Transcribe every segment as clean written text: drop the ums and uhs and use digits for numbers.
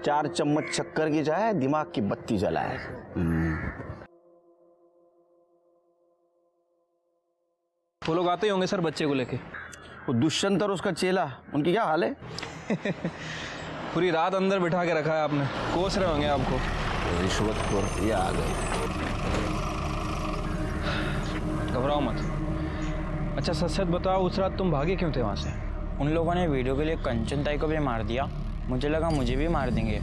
4 चम्मच शक्कर की चाय दिमाग की बत्ती जलाए। वो लोग आते ही होंगे सर बच्चे को लेके। वो दुष्यंत और उसका चेला, उनकी क्या हाल है? पूरी रात अंदर बिठा के रखा है आपने, कोस रहे होंगे आपको। रिश्वतखोर ये आ गए। घबराओ मत। अच्छा सच सच बताओ, उस रात तुम भागे क्यों थे वहां से? उन लोगों ने वीडियो के लिए कंचन ताई को भी मार दिया, मुझे लगा मुझे भी मार देंगे।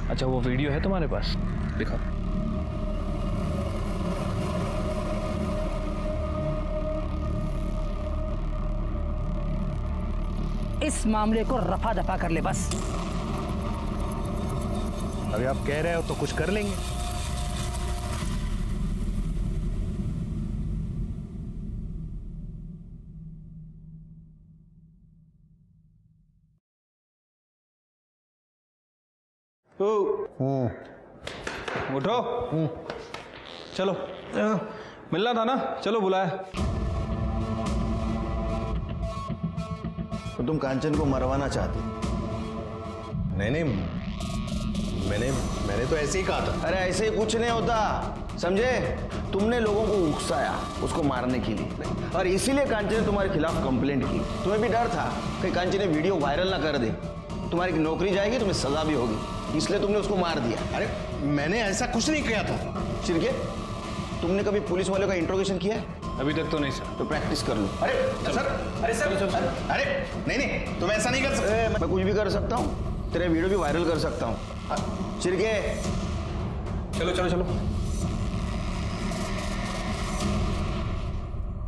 अच्छा वो वीडियो है तुम्हारे पास? दिखाओ। इस मामले को रफा दफा कर ले बस। अभी आप कह रहे हो तो कुछ कर लेंगे। उठो। चलो मिलना था ना, चलो बुलाया। तो तुम कांचन को मरवाना चाहते? नहीं, मैंने तो ऐसे ही कहा था। अरे ऐसे ही कुछ नहीं होता, समझे? तुमने लोगों को उकसाया उसको मारने के लिए, और इसीलिए कांचन ने तुम्हारे खिलाफ कंप्लेंट की। तुम्हें भी डर था कि कांचन ने वीडियो वायरल ना कर दे, तुम्हारी नौकरी जाएगी, तुम्हें सजा भी होगी, इसलिए तुमने उसको मार दिया। अरे मैंने ऐसा कुछ नहीं किया था। चिरके, तुमने कभी पुलिस वालों का इंट्रोगेशन किया है? अभी तक तो नहीं सर। तो प्रैक्टिस कर लो। अरे सर, अरे नहीं, तुम ऐसा नहीं कर सकते। मैं कुछ भी कर सकता हूँ, तेरे वीडियो भी वायरल कर सकता हूँ। चिरके, चलो चलो चलो।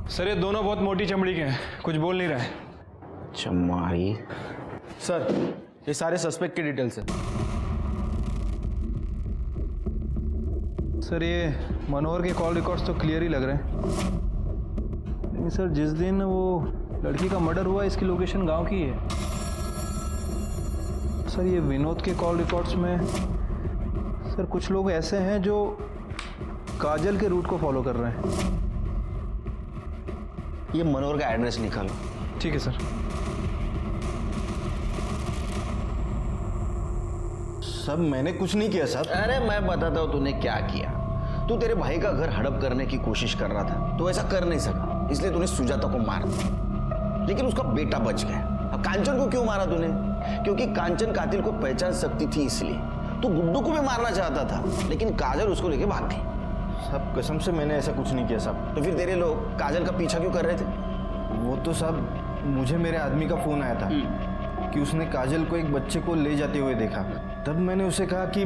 सर ये दोनों बहुत मोटी चमड़ी के हैं, कुछ बोल नहीं रहे। चमारी। सर ये सारे सस्पेक्ट की डिटेल्स है। सर ये मनोहर के कॉल रिकॉर्ड्स तो क्लियर ही लग रहे हैं, लेकिन सर जिस दिन वो लड़की का मर्डर हुआ इसकी लोकेशन गांव की है। सर ये विनोद के कॉल रिकॉर्ड्स में सर कुछ लोग ऐसे हैं जो काजल के रूट को फॉलो कर रहे हैं। ये मनोहर का एड्रेस निकालो। ठीक है सर। सब मैंने कुछ नहीं किया साहब। अरे मैं बताता हूँ तूने क्या किया। तू तेरे भाई का घर हड़प करने की कोशिश कर रहा था, तो ऐसा कर नहीं सका, इसलिए तूने सुजाता को मार दिया, लेकिन उसका बेटा बच गया। अब कांचन को क्यों मारा तूने? क्योंकि कांचन कातिल को पहचान सकती थी, इसलिए। तू गुड्डू को भी मारना चाहता था, लेकिन काजल उसको लेके भाग गई। साहब कसम से मैंने ऐसा कुछ नहीं किया साहब। तो फिर तेरे लोग काजल का पीछा क्यों कर रहे थे? वो तो साहब मुझे मेरे आदमी का फोन आया था कि उसने काजल को एक बच्चे को ले जाते हुए देखा। तब मैंने उसे कहा कि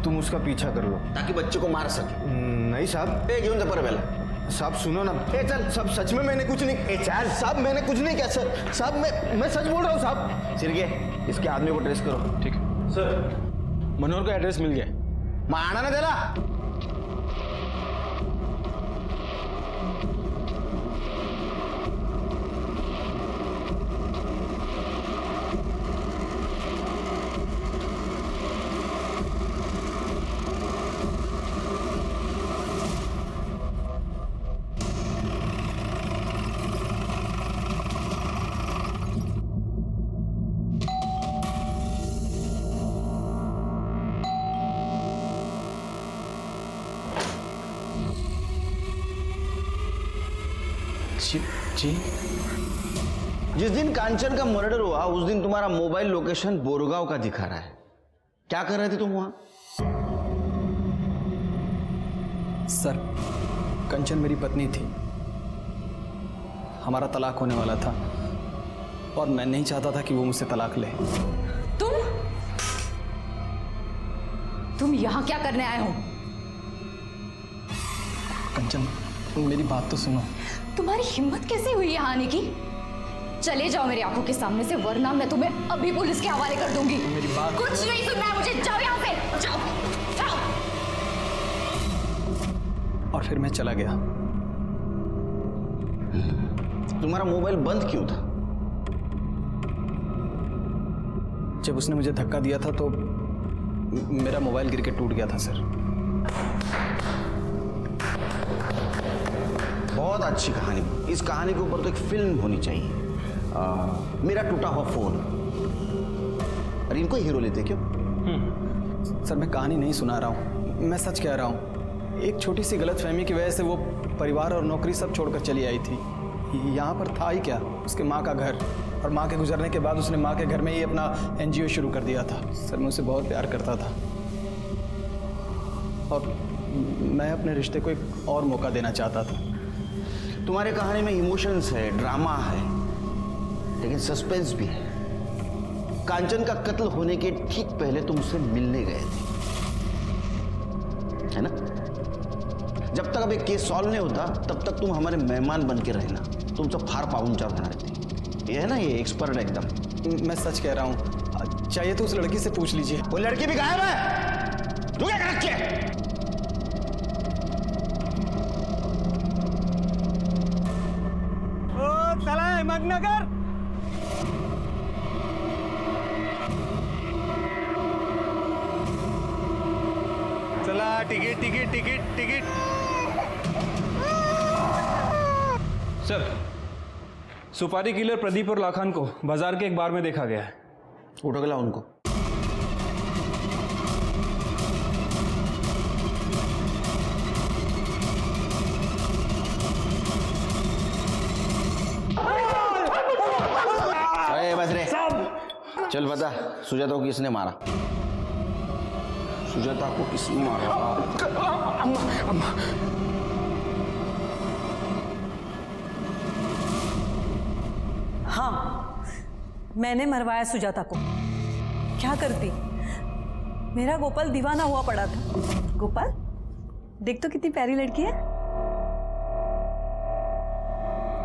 तुम उसका पीछा कर लो, ताकि बच्चे को मार सके। नहीं साहब। घेऊन जा पहले। साहब सुनो ना। चल साहब, सच में मैंने कुछ नहीं। चल साहब, मैंने कुछ नहीं किया सर। साहब मैं सच बोल रहा हूँ साहब। सिरगे, इसके आदमी को ट्रेस करो। ठीक है सर मनोहर का एड्रेस मिल गया। मारना ना देला। जी जिस दिन कांचन का मर्डर हुआ उस दिन तुम्हारा मोबाइल लोकेशन बोरगांव का दिखा रहा है। क्या कर रहे थे तुम वहां? सर कंचन मेरी पत्नी थी, हमारा तलाक होने वाला था और मैं नहीं चाहता था कि वो मुझसे तलाक ले। तुम यहाँ क्या करने आए हो? कंचन मेरी बात तो सुनो। तुम्हारी हिम्मत कैसे हुई यहाँ आने की? चले जाओ मेरी आंखों के सामने से, वरना मैं तुम्हें अभी पुलिस के हवाले कर दूंगी। मेरी बात कुछ नहीं सुनना है मुझे, जाओ यहाँ से, जाओ जाओ। और फिर मैं चला गया। तुम्हारा मोबाइल बंद क्यों था? जब उसने मुझे धक्का दिया था तो मेरा मोबाइल गिर के टूट गया था सर। बहुत अच्छी कहानी। इस कहानी के ऊपर तो एक फिल्म होनी चाहिए। मेरा टूटा हुआ फोन। अरे इनको हीरो लेते क्यों? सर मैं कहानी नहीं सुना रहा हूँ, मैं सच कह रहा हूँ। एक छोटी सी गलतफहमी की वजह से वो परिवार और नौकरी सब छोड़कर चली आई थी। यहाँ पर था ही क्या, उसके माँ का घर, और माँ के गुजरने के बाद उसने माँ के घर में ही अपना NGO शुरू कर दिया था। सर मैं उसे बहुत प्यार करता था और मैं अपने रिश्ते को एक और मौका देना चाहता था। तुम्हारे कहानी में इमोशंस है, ड्रामा है, लेकिन सस्पेंस भी है। कांचन का कत्ल होने के ठीक पहले तुम उससे मिलने गए थे, है ना? जब तक अब एक केस सॉल्व नहीं होता तब तक तुम हमारे मेहमान बन के रहना। तुमचं फार पाहुणचार होणार आहे। ये है ना, ये एक्सपर्ट एकदम। मैं सच कह रहा हूँ, चाहिए तो उस लड़की से पूछ लीजिए। वो लड़की भी गायब है। तू क्या कर रखी है? चला ticket ticket ticket ticket. Sir, सुपारी किलर प्रदीप और लाखान को बाजार के एक बार में देखा गया है। उठो गला उनको। अरे बस रे, चल बता सुजाता को किसने मारा? सुजाता को किसने मारा? अम्मा हाँ, मैंने मरवाया सुजाता को। क्या करती? मेरा गोपाल दीवाना हुआ पड़ा था। गोपाल, देख तो कितनी प्यारी लड़की है।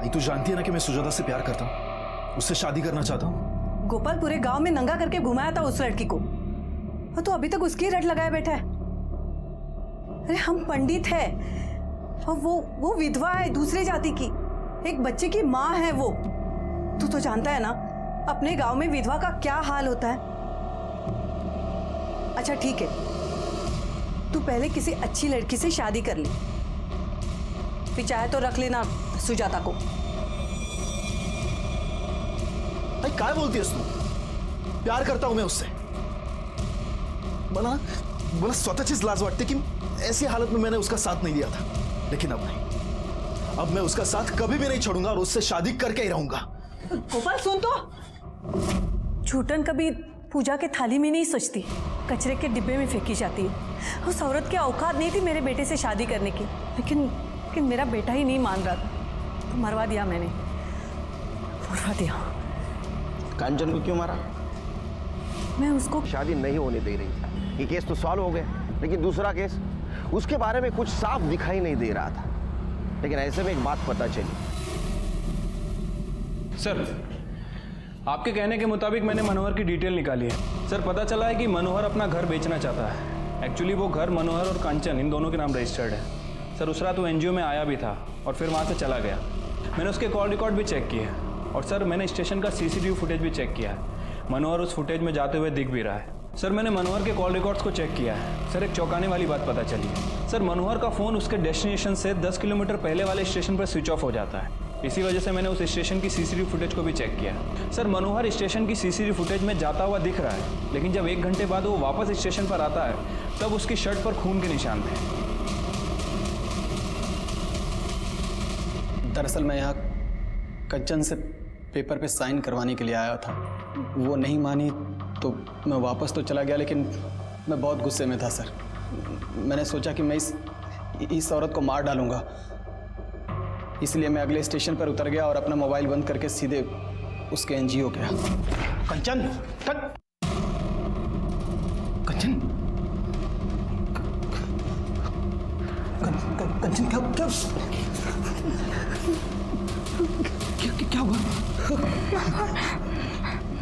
तू जानती है ना कि मैं सुजाता से प्यार करता हूँ, उससे शादी करना चाहता हूँ। गोपाल पूरे गांव में नंगा करके घुमाया था उस लड़की को, और तो अभी तक उसकी रट लगाया बैठा है। अरे हम पंडित है और वो विधवा है, दूसरे जाति की, एक बच्चे की माँ है वो। तू तो जानता है ना अपने गांव में विधवा का क्या हाल होता है। अच्छा ठीक है, तू पहले किसी अच्छी लड़की से शादी कर ले, फिर चाहे तो रख लेना सुजाता को। अरे काय बोलतीयस तू? प्यार करता हूं मैं उससे। मला स्वतःचीच लाज वाटते कि ऐसी हालत में मैंने उसका साथ नहीं दिया था, लेकिन अब नहीं। अब मैं उसका साथ कभी भी नहीं छोड़ूंगा और उससे शादी करके ही रहूंगा। गोपाल सुन तो, छूटन कभी पूजा के थाली में नहीं सजती, कचरे के डिब्बे में फेंकी जाती है। उस औरत की औकात नहीं थी मेरे बेटे से शादी करने की, लेकिन मेरा बेटा ही नहीं मान रहा था, तो मरवा दिया मैंने, मरवा दिया। कांचन को क्यों मारा? मैं उसको शादी नहीं होने दे रही थी। ये केस तो सॉल्व हो गया, लेकिन दूसरा केस, उसके बारे में कुछ साफ दिखाई नहीं दे रहा था। लेकिन ऐसे में एक बात पता चली। सर, आपके कहने के मुताबिक मैंने मनोहर की डिटेल निकाली है। सर, पता चला है कि मनोहर अपना घर बेचना चाहता है। एक्चुअली वो घर मनोहर और कांचन इन दोनों के नाम रजिस्टर्ड है। सर, उस रात वो NGO में आया भी था और फिर वहाँ से चला गया। मैंने उसके कॉल रिकॉर्ड भी चेक किए हैं, और सर मैंने स्टेशन का CCTV फुटेज भी चेक किया है। मनोहर उस फुटेज में जाते हुए दिख भी रहा है। सर, मैंने मनोहर के कॉल रिकॉर्ड्स को चेक किया है। सर, एक चौंकाने वाली बात पता चली है। सर, मनोहर का फ़ोन उसके डेस्टिनेशन से 10 किलोमीटर पहले वाले स्टेशन पर स्विच ऑफ हो जाता है। इसी वजह से मैंने उस स्टेशन की CCTV फुटेज को भी चेक किया। सर, मनोहर स्टेशन की CCTV फुटेज में जाता हुआ दिख रहा है, लेकिन जब 1 घंटे बाद वो वापस स्टेशन पर आता है तब उसकी शर्ट पर खून के निशान थे। दरअसल मैं यहाँ कंचन से पेपर पे साइन करवाने के लिए आया था। वो नहीं मानी तो मैं वापस तो चला गया, लेकिन मैं बहुत गुस्से में था सर। मैंने सोचा कि मैं इस औरत को मार डालूंगा, इसलिए मैं अगले स्टेशन पर उतर गया और अपना मोबाइल बंद करके सीधे उसके NGO गया। कंचन, कंचन, कंचन, क्या हुआ?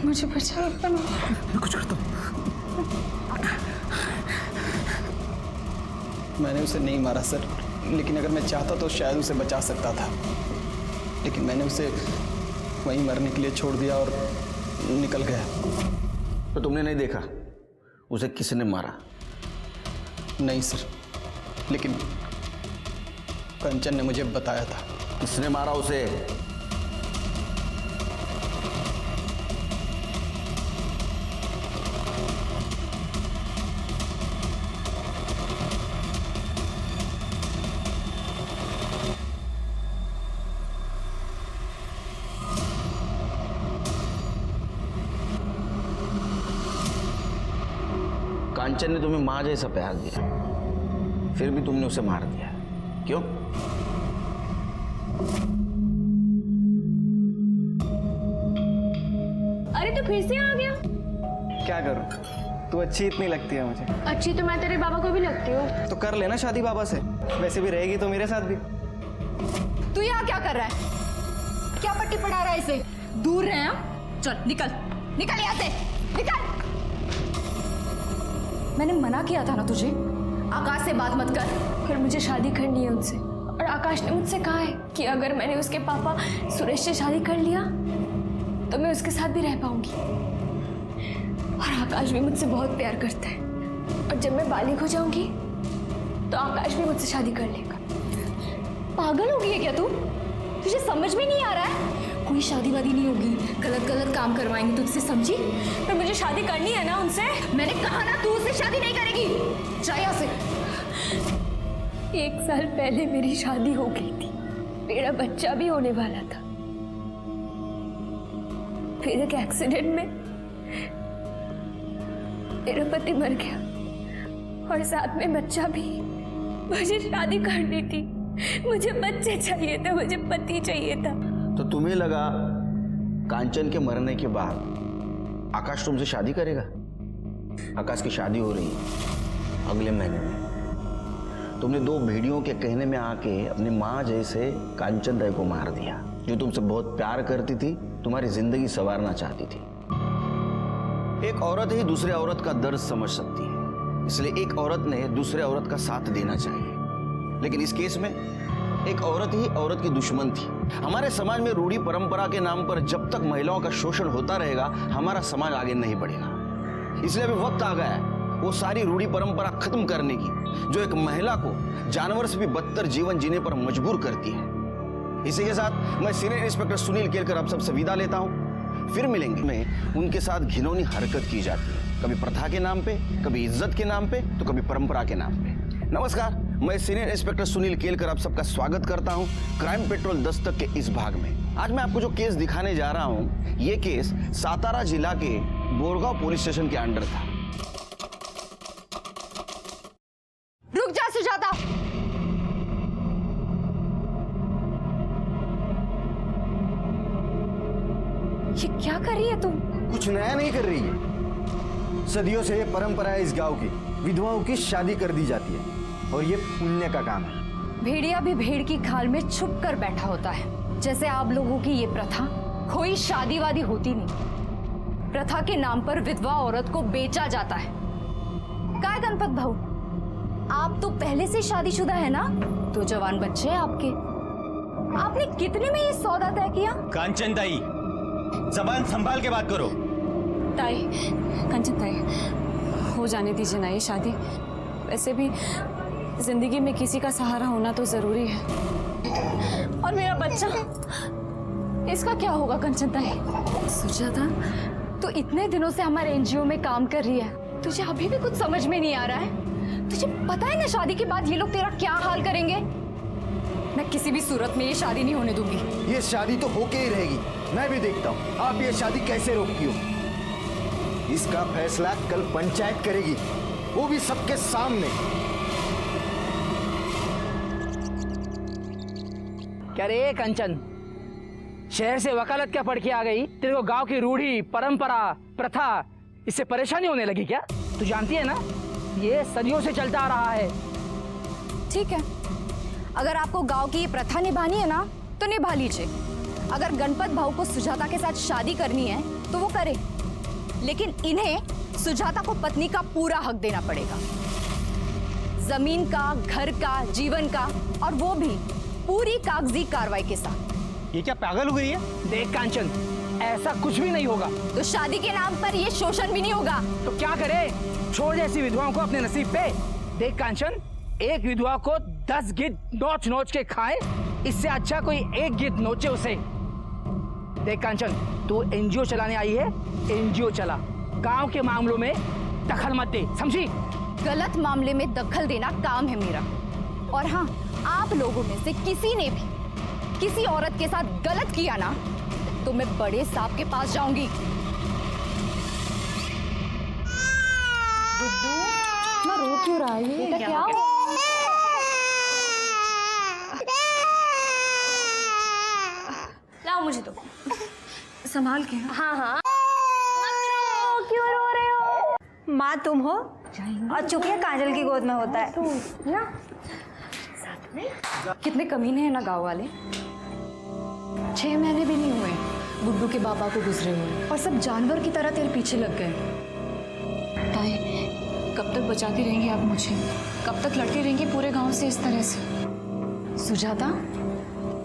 मुझे बचा, मैं कुछ करता हूँ। मैंने उसे नहीं मारा सर, लेकिन अगर मैं चाहता तो शायद उसे बचा सकता था, लेकिन मैंने उसे वहीं मरने के लिए छोड़ दिया और निकल गया। तो तुमने नहीं देखा उसे किसने मारा? नहीं सर, लेकिन कंचन ने मुझे बताया था। किसने मारा उसे? कांचन ने तुम्हें माँ जैसा प्यार दिया, फिर भी तुमने उसे मार दिया। क्यों? अरे तो फिर से आ गया। क्या करूं? तू अच्छी इतनी लगती है मुझे। अच्छी तो मैं तेरे बाबा को भी लगती हूँ। तो कर लेना शादी बाबा से, वैसे भी रहेगी तो मेरे साथ भी। तू यहाँ क्या कर रहा है? क्या पट्टी पढ़ा रहा है इसे? दूर रहे हैं। चल निकल, निकल यहाँ से, निकल। मैंने मना किया था ना तुझे, आकाश से बात मत कर। फिर मुझे शादी करनी है उनसे, और आकाश ने मुझसे कहा है कि अगर मैंने उसके पापा सुरेश से शादी कर लिया तो मैं उसके साथ भी रह पाऊंगी। और आकाश भी मुझसे बहुत प्यार करता है, और जब मैं बालिग हो जाऊंगी तो आकाश भी मुझसे शादी कर लेगा। पागल हो गई है क्या तू? तुझे समझ में नहीं आ रहा है? कोई शादी वादी नहीं होगी, गलत गलत काम करवाएंगे तुझसे, समझी? पर मुझे शादी करनी है ना उनसे। मैंने कहा ना, तू उससे शादी नहीं करेगी। जा यहाँ से। 1 साल पहले मेरी शादी हो गई थी, मेरा बच्चा भी होने वाला था। फिर एक एक्सीडेंट में मेरा पति मर गया, और साथ में बच्चा भी। मुझे शादी करनी थी, मुझे बच्चे चाहिए थे, मुझे पति चाहिए था। तो तुम्हें लगा कांचन के मरने के बाद आकाश तुमसे शादी करेगा? आकाश की शादी हो रही है अगले महीने में। तुमने 2 भेड़ियों के कहने में आके अपनी माँ जैसे कांचन दाई को मार दिया, जो तुमसे बहुत प्यार करती थी, तुम्हारी जिंदगी संवारना चाहती थी। एक औरत ही दूसरे औरत का दर्द समझ सकती है, इसलिए एक औरत ने दूसरे औरत का साथ देना चाहिए। लेकिन इस केस में एक औरत ही औरत की दुश्मन थी। हमारे समाज में रूढ़ी परंपरा के नाम पर जब तक महिलाओं का शोषण होता रहेगा, हमारा समाज आगे नहीं बढ़ेगा। इसलिए अभी वक्त आ गया है वो सारी रूढ़ी परंपरा खत्म करने की, जो एक महिला को जानवर से भी बदतर जीवन जीने पर मजबूर करती है। इसी के साथ मैं सीनियर इंस्पेक्टर सुनील केलकर आप सबसे विदा लेता हूं। फिर मिलेंगे। में उनके साथ घिनौनी हरकत की जाती है, कभी प्रथा के नाम पे, कभी इज्जत के नाम पे, तो कभी परंपरा के नाम पे। नमस्कार, मैं सीनियर इंस्पेक्टर सुनील केलकर आप सबका स्वागत करता हूं क्राइम पेट्रोल दस्तक के इस भाग में। आज मैं आपको जो केस दिखाने जा रहा हूं, ये केस सातारा जिला के बोरगांव पुलिस स्टेशन के अंडर था। रुक जा सुजाता। ये क्या कर रही है तुम? कुछ नया नहीं कर रही है। सदियों से ये परंपरा है इस गांव की, विधवाओं की शादी कर दी जाती है, और ये पुण्य का काम है। भेड़िया भी भेड़ की खाल में छुप कर बैठा होता है। जैसे आप लोगों की ये प्रथा, कोई शादी वादी होती नहीं। प्रथा के नाम पर विधवा औरत को बेचा जाता है। क्या गणपत भाऊ, आप तो पहले से शादीशुदा है ना? 2 जवान बच्चे हैं आपके। आपने कितने में ये सौदा तय किया? कांचन ताई, जबान संभाल के बात करो। ताई, कंचन ताई, हो जाने दीजिए ना ये शादी। वैसे भी जिंदगी में किसी का सहारा होना तो जरूरी है। और मेरा बच्चा, इसका क्या होगा कंचन ताई? सुजाता, तो इतने दिनों से हमारे एनजीओ में काम कर रही है, तुझे अभी भी कुछ समझ में नहीं आ रहा है? तुझे पता है ना शादी के बाद ये लोग तेरा क्या हाल करेंगे? मैं किसी भी सूरत में ये शादी नहीं होने दूंगी। ये शादी तो होके ही रहेगी। मैं भी देखता हूँ आप ये शादी कैसे रोकती हो। इसका फैसला कल पंचायत करेगी, वो भी सबके सामने। क्या रे कंचन, शहर से वकालत क्या पढ़ के आ गई? तेरे को गांव की रूढ़ी परंपरा प्रथा इससे परेशानी होने लगी क्या? तू जानती है ना, ये सदियों से चलता आ रहा है। ठीक है, अगर आपको गांव की ये प्रथा निभानी है ना, तो निभा लीजिए। अगर गणपत भाऊ को सुजाता के साथ शादी करनी है तो वो करे, लेकिन इन्हें सुजाता को पत्नी का पूरा हक देना पड़ेगा। जमीन का, घर का, जीवन का, और वो भी पूरी कागजी कार्रवाई के साथ। ये क्या पागल हो गई है? देख कांचन, ऐसा कुछ भी नहीं होगा। तो शादी के नाम पर ये शोषण भी नहीं होगा। तो क्या करे? छोड़ ऐसी विधवाओं को अपने नसीब पे। देख कांचन, एक विधवा को 10 गिद्ध नोच नोच के खाए, इससे अच्छा कोई एक गिद्ध नोचे उसे। देख कांचन, तू एनजीओ चलाने आई है, एनजीओ चला, गांव के मामलों में दखल मत दे, समझी? गलत मामले में दखल देना काम है मेरा। और हाँ, आप लोगों में से किसी ने भी किसी औरत के साथ गलत किया ना, तो मैं बड़े साहब के पास जाऊंगी। गुड्डू, रो क्यों रहा है ये? बेटा क्या हुआ? लाओ मुझे तो संभाल के। हाँ हाँ क्यों रो रहे हो? माँ तुम हो और चुपिया काजल की गोद में होता है ना। साथ में कितने कमीने हैं ना गांव वाले। 6 महीने भी नहीं हुए गुड्डू के बाबा को गुजरे हुए और सब जानवर की तरह तेरे पीछे लग गए। ताई कब तक बचाती रहेंगी आप मुझे? कब तक लड़ती रहेंगी पूरे गांव से इस तरह से? सुजाता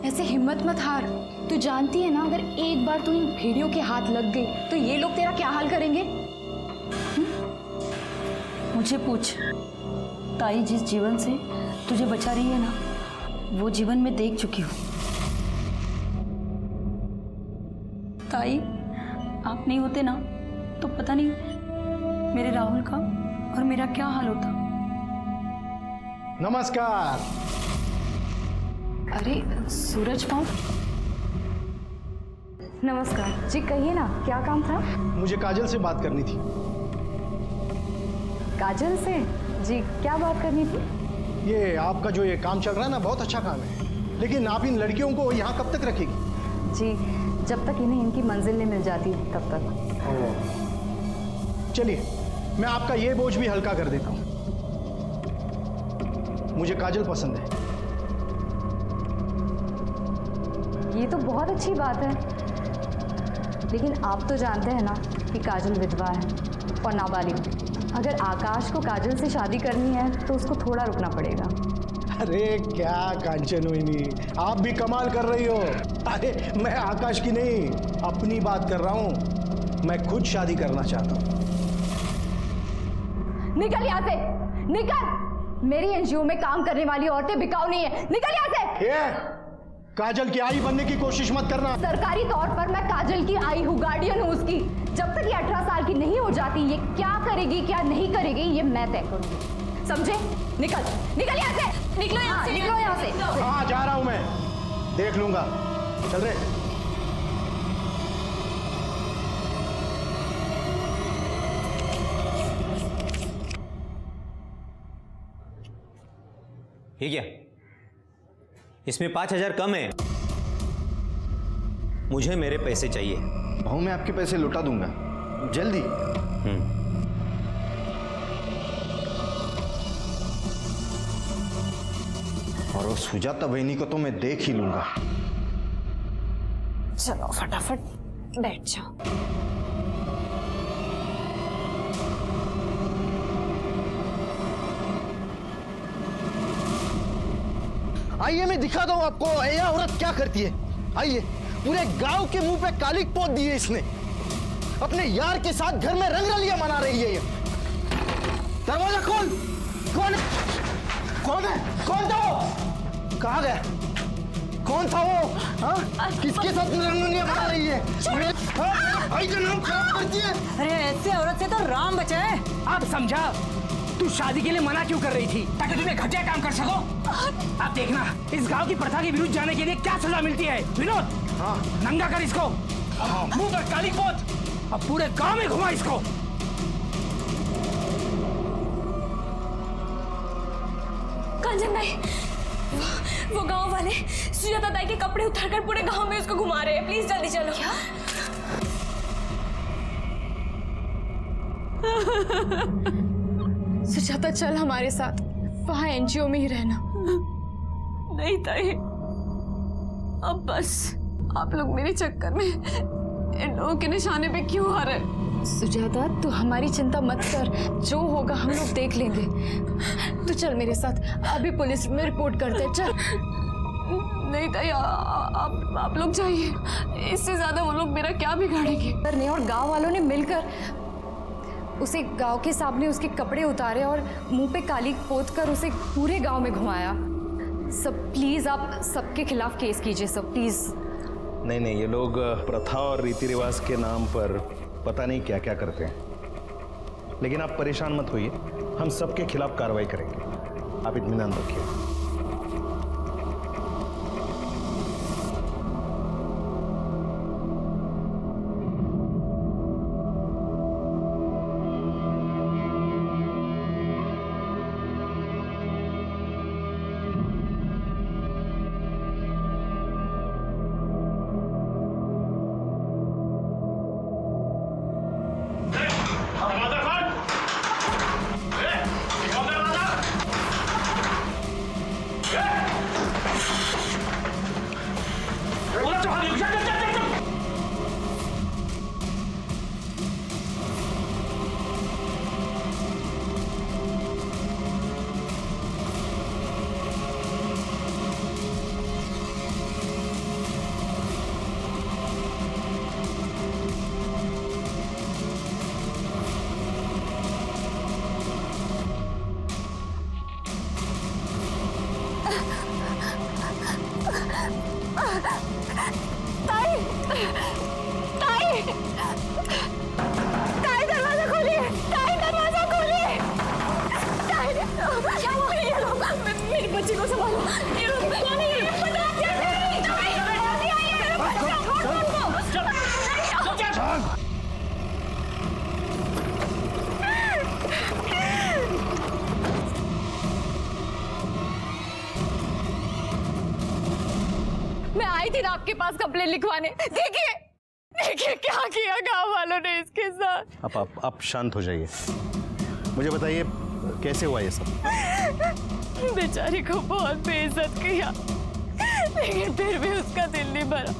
ऐसे हिम्मत मत हार। तू जानती है ना अगर एक बार तू इन भेड़ियों के हाथ लग गई तो ये लोग तेरा क्या हाल करेंगे? मुझे पूछ, ताई जिस जीवन से तुझे बचा रही है ना वो जीवन में देख चुकी हूँ। ताई आप नहीं होते ना तो पता नहीं मेरे राहुल का और मेरा क्या हाल होता। नमस्कार। अरे सूरज पाँव। नमस्कार जी, कहिए ना क्या काम था? मुझे काजल से बात करनी थी। काजल से? जी क्या बात करनी थी? ये आपका जो ये काम चल रहा है ना बहुत अच्छा काम है, लेकिन आप इन लड़कियों को यहाँ कब तक रखेगी? जी जब तक इन्हें इनकी मंजिल नहीं मिल जाती तब तक। चलिए मैं आपका ये बोझ भी हल्का कर देता हूँ। मुझे काजल पसंद है। ये तो बहुत अच्छी बात है, लेकिन आप तो जानते हैं ना कि काजल विधवा है और नाबालिग। अगर आकाश को काजल से शादी करनी है तो उसको थोड़ा रुकना पड़ेगा। अरे क्या कांचन हुई, आप भी कमाल कर रही हो। अरे मैं आकाश की नहीं अपनी बात कर रहा हूँ। मैं खुद शादी करना चाहता हूँ। निकल यहाँ से, निकल। मेरी एनजीओ में काम करने वाली औरतें बिकाऊ नहीं है। निकल यहाँ से। ये काजल की आई बनने की कोशिश मत करना। सरकारी तौर पर मैं काजल की आई हूँ, गार्डियन हूँ उसकी। जब तक ये 18 साल की नहीं हो जाती ये क्या करेगी क्या नहीं करेगी ये मैं तय करूंगी, समझे? निकल निकल यहाँ से, निकलो यहाँ से, निकलो यहाँ से। हाँ जा रहा हूं मैं, देख लूंगा। चल रहे। ये क्या? इसमें 5,000 कम है। मुझे मेरे पैसे चाहिए। भाऊ मैं आपके पैसे लौटा दूंगा जल्दी। और वो सुजाता बहनी को तो मैं देख ही लूंगा। चलो फटाफट बैठ जाओ। आइए मैं दिखाता हूं आपको ये औरत क्या करती है। आइए, पूरे गांव के मुंह पे कालिक पोत दी है इसने। अपने यार के साथ घर में रंगरलियां मना रही है ये। दरवाजा खोल। कौन है? कौन है? कौन था वो? कहाँ गया? कौन था वो? हाँ? किसके साथ रंगरलियां मना रही है? भाई का नाम खराब करती है। अरे ऐसे औरत से तो राम बचाए। अब समझा तू शादी के लिए मना क्यों कर रही थी? ताकि तुम्हें घटिया काम कर सको। अब देखना इस गांव की प्रथा के विरुद्ध जाने के लिए क्या सजा मिलती है। विनोद, हाँ नंगा कर इसको, मुंह पर काली पोत, अब पूरे गांव में घुमा इसको। कांचन भाई, वो गांव वाले सुजाता ताई के कपड़े उतारकर पूरे गांव में उसको घुमा रहे हैं। प्लीज जल्दी चलो। क्या? सुजाता चल हमारे साथ, वहां एनजीओ में ही रहना। नहीं ताई, अब बस आप लोग मेरे चक्कर में इन लोगों के निशाने पे क्यों आ रहे? सुजाता तू हमारी चिंता मत कर, जो होगा हम लोग देख लेंगे। तू चल मेरे साथ, अभी पुलिस में रिपोर्ट करते हैं। चल। नहीं ताई, आप लोग जाइए, इससे ज्यादा वो लोग मेरा क्या बिगाड़ेंगे। करने और गांव वालों ने मिलकर उसे गांव के सामने उसके कपड़े उतारे और मुंह पे काली पोत कर उसे पूरे गांव में घुमाया। सब प्लीज आप सबके खिलाफ केस कीजिए सब, प्लीज। नहीं नहीं, ये लोग प्रथा और रीति रिवाज के नाम पर पता नहीं क्या क्या करते हैं। लेकिन आप परेशान मत होइए, हम सबके खिलाफ कार्रवाई करेंगे। आप इत्मीनान रखिए। थी ना आपके पास कंप्लेन लिखवाने। देखिए देखिए क्या किया गांव वालों ने इसके साथ। आप शांत हो जाइए। मुझे बताइए कैसे हुआ ये सब? बेचारी को बहुत बेइज्जत किया, लेकिन फिर भी उसका दिल नहीं भरा,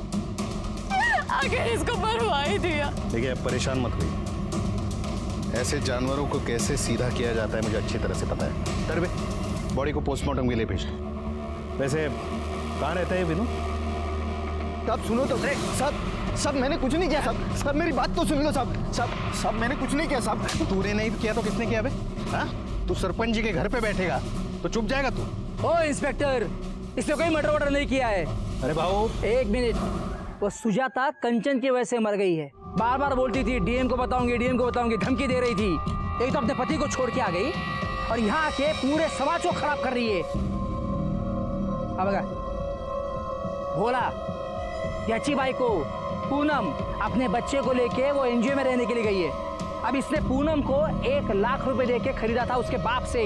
आखिर इसको मरवा ही दिया। देखिए आप परेशान मत होइए। ऐसे जानवरों को कैसे सीधा किया जाता है मुझे अच्छी तरह से पता है। तरबे बॉडी को पोस्टमार्टम के लिए भेज दो। वैसे कहाँ रहता है विनोद? साहब सुनो तो साहब मैंने कुछ नहीं किया साहब मेरी बात तो सुन लो साहब मैंने कुछ नहीं किया साहब। तूने नहीं किया तो किसने किया बे? हाँ? तू सरपंच जी के घर पे बैठेगा तो चुप जाएगा तू? ओ इंस्पेक्टर, इसने कोई मर्डर वर्डर नहीं किया है। अरे भाऊ एक मिनट, वो सुजाता कंचन की वजह से मर गई है। बार बार बोलती थी डीएम को बताऊंगी, धमकी दे रही थी। एक तो अपने पति को छोड़ के आ गई और यहाँ आके पूरे समाज को खराब कर रही है। अब भोला, याची बाई को पूनम अपने बच्चे को लेके वो एनजीओ में रहने के लिए गई है। अब इसने पूनम को 1 लाख रुपए देके खरीदा था उसके बाप से।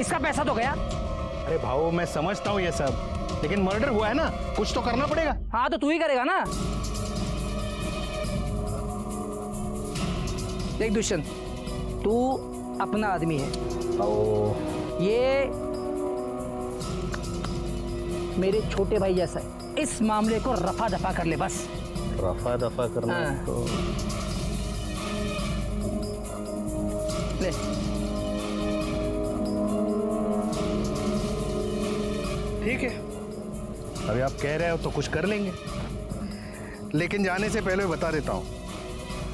इसका पैसा तो गया। अरे भाऊ मैं समझता हूँ ये सब, लेकिन मर्डर हुआ है ना, कुछ तो करना पड़ेगा। हाँ तो तू ही करेगा ना। देख दुष्यंत, तू अपना आदमी है। ये मेरे छोटे भाई जैसा है। इस मामले को रफा दफा कर ले बस। रफा दफा करना हाँ। तो ले। ठीक है, अभी आप कह रहे हो तो कुछ कर लेंगे, लेकिन जाने से पहले बता देता हूं,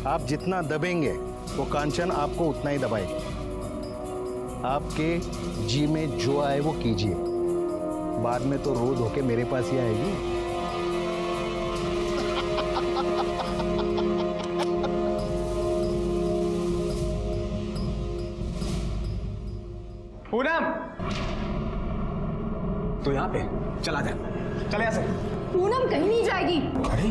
आप जितना दबेंगे वो कांचन आपको उतना ही दबाएगी। आपके जी में जो आए वो कीजिए, बाद में तो रो धो के मेरे पास ही आएगी। पूनम, तो यहाँ पे चला जा, चले यहाँ से। पूनम कहीं नहीं जाएगी। अरे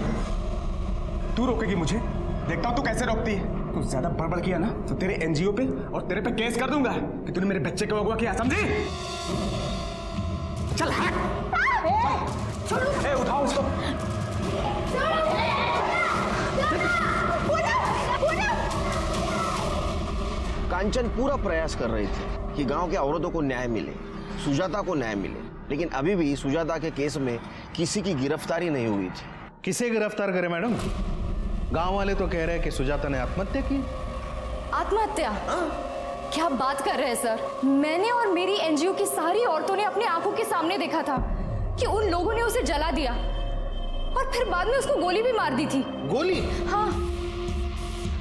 तू रोकेगी मुझे? देखता हूँ तू कैसे रोकती है। तू ज्यादा बड़बड़ किया ना तो तेरे एनजीओ पे और तेरे पे केस कर दूंगा कि तूने मेरे बच्चे को अगवा किया, समझी? चल ए, उठाओ इसको। कांचन पूरा प्रयास कर रही थी कि गांव के औरतों को न्याय मिले, सुजाता को न्याय मिले, लेकिन अभी भी सुजाता के केस में किसी की गिरफ्तारी नहीं हुई थी। किसे गिरफ्तार करे मैडम? गांव वाले तो कह रहे हैं कि सुजाता ने आत्महत्या की। आत्महत्या? क्या बात कर रहे हैं सर? मैंने और मेरी एनजीओ की सारी औरतों ने अपने आंखों के सामने देखा था कि उन लोगों ने उसे जला दिया और फिर बाद में उसको गोली भी मार दी थी। गोली? हाँ।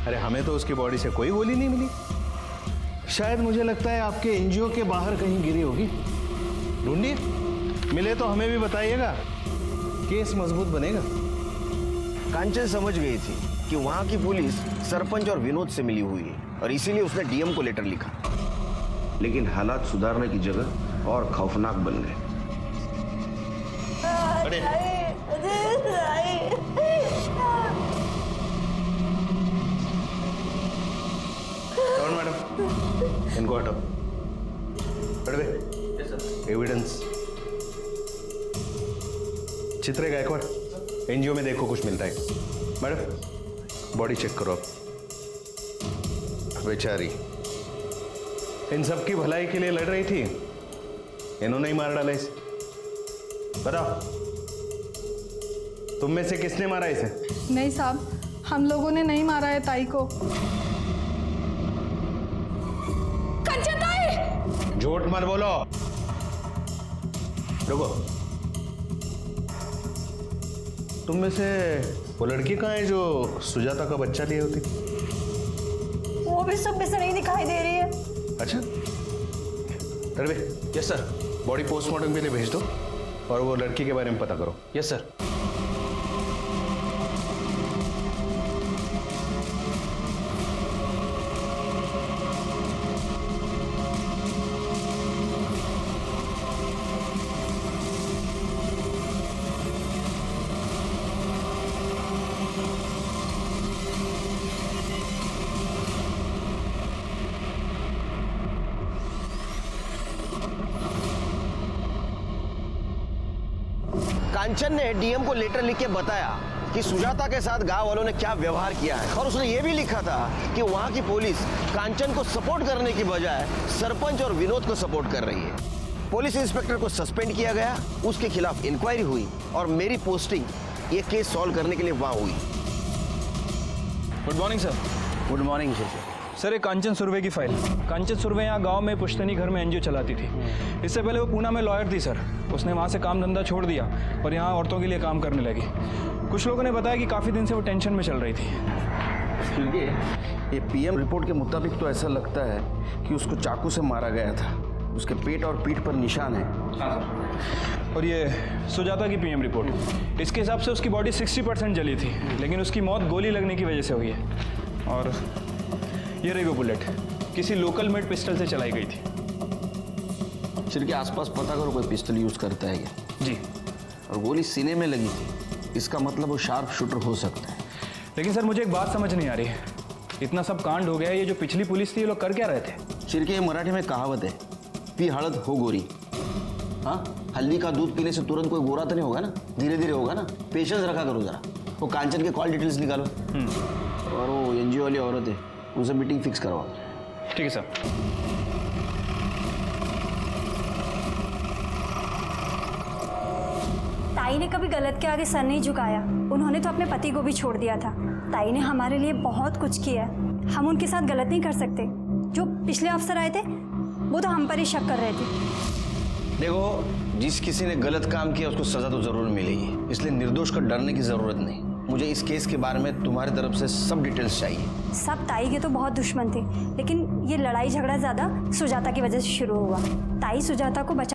अरे हमें तो उसकी बॉडी से कोई गोली नहीं मिली। शायद मुझे लगता है आपके एनजीओ के बाहर कहीं गिरी होगी। ढूंढिए, मिले तो हमें भी बताइएगा, केस मजबूत बनेगा। कांचन समझ गई थी कि वहां की पुलिस सरपंच और विनोद से मिली हुई है और इसीलिए उसने डीएम को लेटर लिखा, लेकिन हालात सुधारने की जगह और खौफनाक बन गए। कौन मैडम? इनको हटाओ। एविडेंस। चित्रे गायकवाड़, एनजीओ में देखो कुछ मिलता है। मैडम बॉडी चेक करो आप। बेचारी इन सब की भलाई के लिए लड़ रही थी, इन्होंने ही मार डाला इसे। बताओ तुम में से किसने मारा इसे? नहीं साहब, हम लोगों ने नहीं मारा है ताई को। कंचन ताई! झूठ मत बोलो। रुको, तुम में से वो लड़की कहाँ है जो सुजाता का बच्चा लिए होती? वो भी सब में से नहीं दिखाई दे रही है। अच्छा, तरबे। Yes sir. बॉडी पोस्टमार्टम के लिए भेज दो और वो लड़की के बारे में पता करो। Yes sir. कांचन ने डीएम को लेटर लिख के बताया कि सुजाता के साथ गांव वालों ने क्या व्यवहार किया है, और उसने ये भी लिखा था कि वहां की पुलिस कांचन को सपोर्ट करने की बजाय सरपंच और विनोद को सपोर्ट कर रही है। पुलिस इंस्पेक्टर को सस्पेंड किया गया, उसके खिलाफ इंक्वायरी हुई और मेरी पोस्टिंग ये केस सॉल्व करने के लिए वहां हुई। Good morning sir. Good morning sir, एक कांचन सुर्वे की फाइल। कांचन सुर्वे यहाँ गांव में पुश्तैनी घर में एनजीओ चलाती थी। इससे पहले वो पूना में लॉयर थी सर। उसने वहाँ से काम धंधा छोड़ दिया और यहाँ औरतों के लिए काम करने लगी। कुछ लोगों ने बताया कि काफ़ी दिन से वो टेंशन में चल रही थी। क्योंकि ये पीएम रिपोर्ट के मुताबिक तो ऐसा लगता है कि उसको चाकू से मारा गया था। उसके पेट और पीठ पर निशान है। हाँ सर। और ये सुजाता की पीएम रिपोर्ट, इसके हिसाब से उसकी बॉडी 60% जली थी, लेकिन उसकी मौत गोली लगने की वजह से हुई है। और ये रही वो बुलेट, किसी लोकल मेड पिस्टल से चलाई गई थी। सिर के आसपास पता करो कोई पिस्टल यूज करता है क्या? जी। और गोली सीने में लगी थी, इसका मतलब वो शार्प शूटर हो सकता है। लेकिन सर मुझे एक बात समझ नहीं आ रही है, इतना सब कांड हो गया, ये जो पिछली पुलिस थी ये लोग कर क्या रहे थे? सिर के मराठी में कहावत है, पी हळद हो गोरी। हाँ, हल्दी का दूध पीने से तुरंत कोई गोरा तो नहीं होगा ना, धीरे धीरे होगा ना। पेशेंस रखा करो जरा। वो कांचन के कॉल डिटेल्स निकालो और वो एनजीओ वाली औरत है उनसे मीटिंग फिक्स करवाओ। ठीक है सर। ताई ने कभी गलत के आगे सर नहीं झुकाया। उन्होंने तो अपने पति को भी छोड़ दिया था। ताई ने हमारे लिए बहुत कुछ किया है, हम उनके साथ गलत नहीं कर सकते। जो पिछले अफसर आए थे वो तो हम पर ही शक कर रहे थे। देखो, जिस किसी ने गलत काम किया उसको सजा तो जरूर मिलेगी, इसलिए निर्दोष को डरने की जरूरत नहीं। मुझे इस केस के बारे में तुम्हारी तरफ से सब डिटेल्स चाहिए। सब ताई के तो बहुत दुश्मन थे, लेकिन ये लड़ाई झगड़ा ज्यादा सुजाता की वजह से शुरू हुआ। ताई सुजाता को बचा